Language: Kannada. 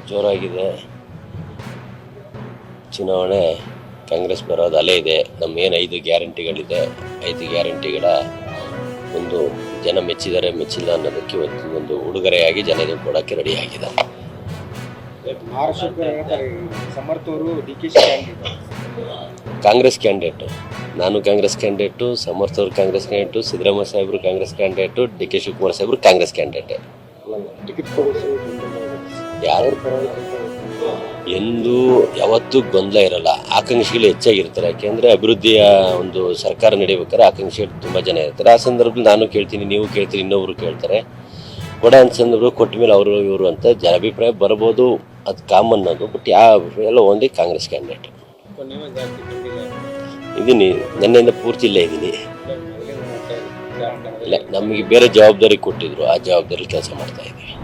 ಜೋರಾಗಿದೆ. ಚುನಾವಣೆ ಕಾಂಗ್ರೆಸ್ ಬರೋದು ಅಲೆ ಇದೆ. ನಮ್ಮೇನು 5 ಗ್ಯಾರಂಟಿಗಳಿದೆ, 5 ಗ್ಯಾರಂಟಿಗಳ ಒಂದು ಜನ ಮೆಚ್ಚಿದ್ದಾರೆ ಮೆಚ್ಚಿಲ್ಲ ಅನ್ನೋದಕ್ಕೆ ಒಂದು ಉಡುಗೊರೆಯಾಗಿ ಜನ ಇದನ್ನು ಕೊಡೋಕ್ಕೆ ರೆಡಿ ಆಗಿದ್ದಾರೆ. ಕಾಂಗ್ರೆಸ್ ಕ್ಯಾಂಡಿಡೇಟು, ನಾನು ಕಾಂಗ್ರೆಸ್ ಕ್ಯಾಂಡಿಡೇಟು, ಸಮರ್ಥ ಅವರು ಕಾಂಗ್ರೆಸ್ ಕ್ಯಾಂಡಿಡೇಟು, ಸಿದ್ದರಾಮಯ್ಯ ಸಾಹೇಬರು Congress candidate, D K Shivakumar ಸಾಹೇಬರು ಕಾಂಗ್ರೆಸ್ ಕ್ಯಾಂಡಿಡೇಟ್. ಯಾರು ಎಂದು ಯಾವತ್ತೂ ಗೊಂದಲ ಇರಲ್ಲ. ಆಕಾಂಕ್ಷಿಗಳು ಹೆಚ್ಚಾಗಿರ್ತಾರೆ. ಯಾಕೆಂದರೆ ಅಭಿವೃದ್ಧಿಯ ಒಂದು ಸರ್ಕಾರ ನಡೆಯಬೇಕಾದ್ರೆ ಆಕಾಂಕ್ಷಿಗಳು ತುಂಬ ಜನ ಇರ್ತಾರೆ. ಆ ಸಂದರ್ಭದಲ್ಲಿ ನಾನು ಕೇಳ್ತೀನಿ, ನೀವು ಕೇಳ್ತೀರಿ, ಇನ್ನೊಬ್ರು ಕೇಳ್ತಾರೆ. ಕೊಡೋ ಅಂತ ಸಂದರ್ಭ ಕೊಟ್ಟ ಮೇಲೆ ಅವರು ಇವರು ಅಂತ ಜನಾಭಿಪ್ರಾಯ ಬರ್ಬೋದು, ಅದು ಕಾಮನ್ ಅದು. ಬಟ್ ಎಲ್ಲ ಓನ್ಲಿ ಕಾಂಗ್ರೆಸ್ ಕ್ಯಾಂಡಿಡೇಟ್ ಇದ್ದೀನಿ. ನನ್ನಿಂದ ಪೂರ್ತಿ ಇಲ್ಲೇ ಇದ್ದೀನಿ. ಇಲ್ಲ, ನಮಗೆ ಬೇರೆ ಜವಾಬ್ದಾರಿ ಕೊಟ್ಟಿದ್ರು, ಆ ಜವಾಬ್ದಾರಿ ಕೆಲಸ ಮಾಡ್ತಾ ಇದ್ದೀವಿ.